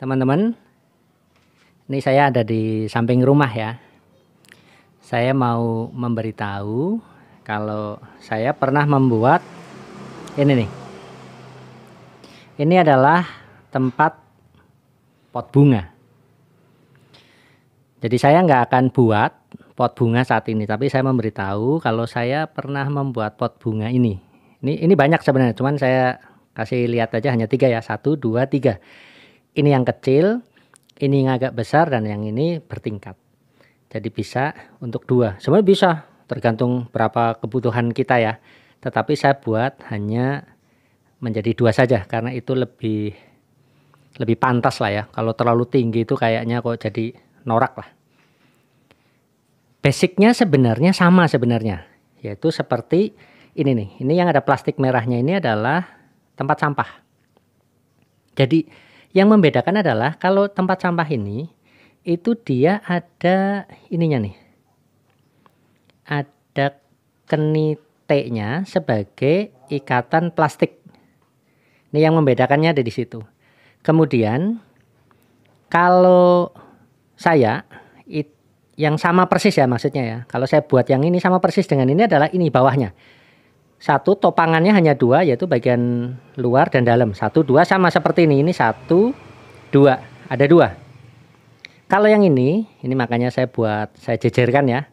Teman-teman, ini saya ada di samping rumah ya. Saya mau memberitahu kalau saya pernah membuat ini nih. Ini adalah tempat pot bunga. Jadi saya nggak akan buat pot bunga saat ini, tapi saya memberitahu kalau saya pernah membuat pot bunga ini. Ini banyak sebenarnya, cuman saya kasih lihat aja hanya 3 ya. 1, 2, 3. Ini yang kecil, ini yang agak besar, dan yang ini bertingkat. Jadi bisa untuk 2. Sebenarnya bisa, tergantung berapa kebutuhan kita ya. Tetapi saya buat hanya menjadi 2 saja, karena itu lebih pantas lah ya. Kalau terlalu tinggi itu kayaknya kok jadi norak lah. Basicnya sebenarnya sama sebenarnya, yaitu seperti ini nih. Ini yang ada plastik merahnya ini adalah tempat sampah. Jadi yang membedakan adalah kalau tempat sampah ini itu dia ada ininya nih. Ada kenitenya sebagai ikatan plastik. Ini yang membedakannya ada di situ. Kemudian kalau saya yang sama persis ya maksudnya ya. Kalau saya buat yang ini sama persis dengan ini adalah ini bawahnya. 1 topangannya hanya 2, yaitu bagian luar dan dalam. 1, 2 sama seperti ini. Ini 1, 2. Ada 2. Kalau yang ini makanya saya jejerkan ya.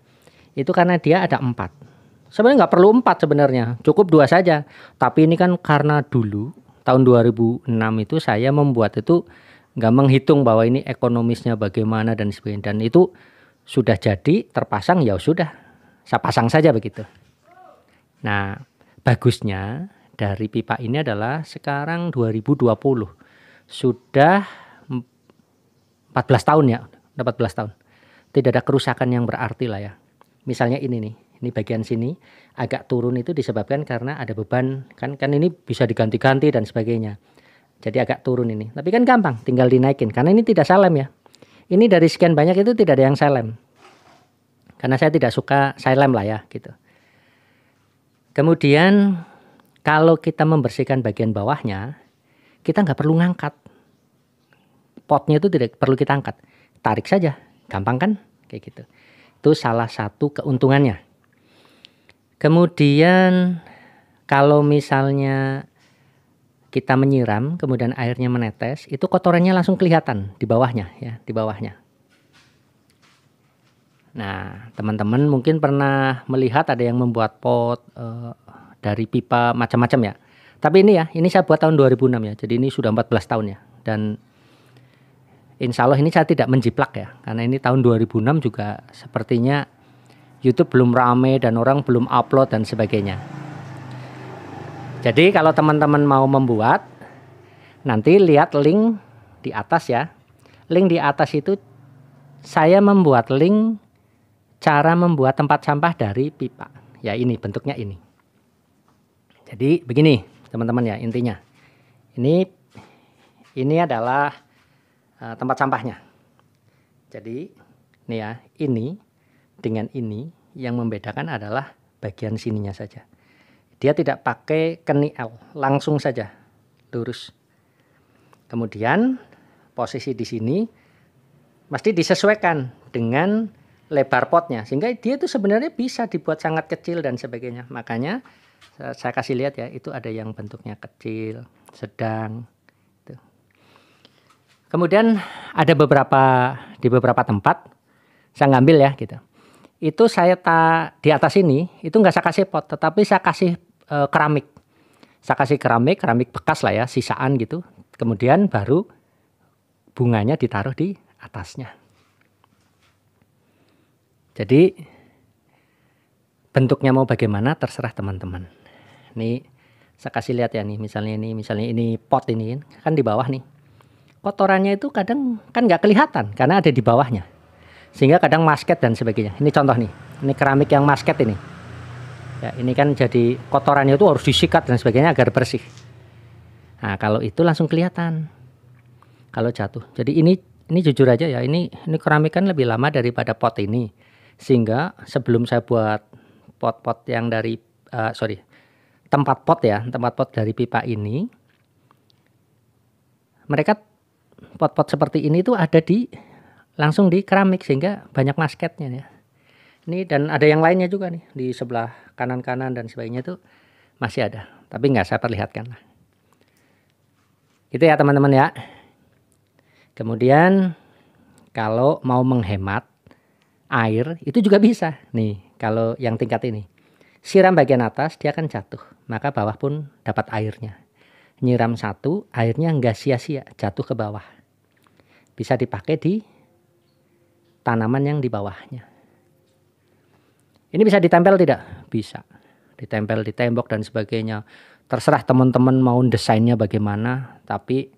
Itu karena dia ada 4. Sebenarnya nggak perlu 4 sebenarnya. Cukup 2 saja. Tapi ini kan karena dulu tahun 2006 itu saya membuat itu nggak menghitung bahwa ini ekonomisnya bagaimana dan sebagainya. Dan itu sudah jadi terpasang, ya sudah. Saya pasang saja begitu. Nah, bagusnya dari pipa ini adalah sekarang 2020. Sudah 14 tahun ya, 14 tahun. Tidak ada kerusakan yang berarti lah ya. Misalnya ini nih, ini bagian sini agak turun itu disebabkan karena ada beban. Kan ini bisa diganti-ganti dan sebagainya. Jadi agak turun ini. Tapi kan gampang, tinggal dinaikin. Karena ini tidak silem ya. Ini dari sekian banyak itu tidak ada yang silem. Karena saya tidak suka silem lah ya gitu. Kemudian kalau kita membersihkan bagian bawahnya, kita nggak perlu ngangkat. Potnya itu tidak perlu kita angkat. Tarik saja, gampang kan? Kayak gitu. Itu salah satu keuntungannya. Kemudian kalau misalnya kita menyiram, kemudian airnya menetes, itu kotorannya langsung kelihatan di bawahnya ya, di bawahnya. Nah, teman-teman mungkin pernah melihat ada yang membuat pot dari pipa macam-macam ya. Tapi ini saya buat tahun 2006 ya. Jadi ini sudah 14 tahun ya. Dan insya Allah ini saya tidak menjiplak ya. Karena ini tahun 2006 juga sepertinya YouTube belum rame dan orang belum upload dan sebagainya. Jadi kalau teman-teman mau membuat, nanti lihat link di atas ya. Link di atas itu saya membuat link cara membuat tempat sampah dari pipa. Ya ini bentuknya ini. Jadi begini teman-teman ya intinya. Ini adalah tempat sampahnya. Jadi ini ya, ini dengan ini yang membedakan adalah bagian sininya saja. Dia tidak pakai keni L, langsung saja lurus. Kemudian posisi di sini mesti disesuaikan dengan lebar potnya, sehingga dia itu sebenarnya bisa dibuat sangat kecil dan sebagainya. Makanya saya kasih lihat ya, itu ada yang bentuknya kecil, sedang. Gitu. Kemudian ada di beberapa tempat saya ngambil ya gitu. Itu saya di atas ini itu nggak saya kasih pot, tetapi saya kasih keramik. Saya kasih keramik bekas lah ya, sisaan gitu. Kemudian baru bunganya ditaruh di atasnya. Jadi bentuknya mau bagaimana terserah teman-teman. Ini saya kasih lihat ya nih, misalnya ini pot ini kan di bawah nih. Kotorannya itu kadang kan nggak kelihatan karena ada di bawahnya. Sehingga kadang masket dan sebagainya. Ini contoh nih, ini keramik yang masket ini. Ya, ini kan jadi kotorannya itu harus disikat dan sebagainya agar bersih. Nah, kalau itu langsung kelihatan. Kalau jatuh. Jadi ini jujur aja ya, ini keramik kan lebih lama daripada pot ini. Sehingga sebelum saya buat pot-pot yang dari tempat pot dari pipa ini, mereka pot-pot seperti ini tuh ada langsung di keramik sehingga banyak masketnya ya. Ini dan ada yang lainnya juga nih di sebelah kanan-kanan dan sebagainya tuh masih ada, tapi nggak saya perlihatkan lah. Gitu ya teman-teman ya. Kemudian kalau mau menghemat air itu juga bisa. Nih kalau yang tingkat ini. Siram bagian atas dia akan jatuh, maka bawah pun dapat airnya. Nyiram satu, airnya nggak sia-sia jatuh ke bawah. Bisa dipakai di tanaman yang di bawahnya. Ini bisa ditempel tidak? Bisa. Ditempel di tembok dan sebagainya. Terserah teman-teman mau desainnya bagaimana, tapi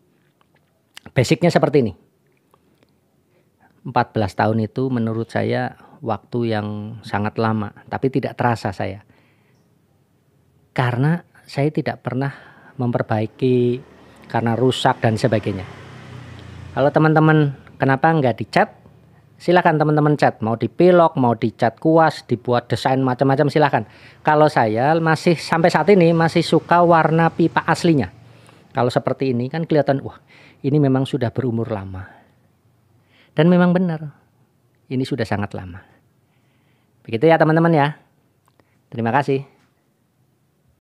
basicnya seperti ini. 14 tahun itu menurut saya waktu yang sangat lama, tapi tidak terasa saya. Karena saya tidak pernah memperbaiki karena rusak dan sebagainya. Kalau teman-teman kenapa nggak dicat? Silakan teman-teman cat, mau dipilok, mau dicat kuas, dibuat desain macam-macam silakan. Kalau saya masih sampai saat ini masih suka warna pipa aslinya. Kalau seperti ini kan kelihatan, wah ini memang sudah berumur lama. Dan memang benar, ini sudah sangat lama. Begitu ya teman-teman ya. Terima kasih.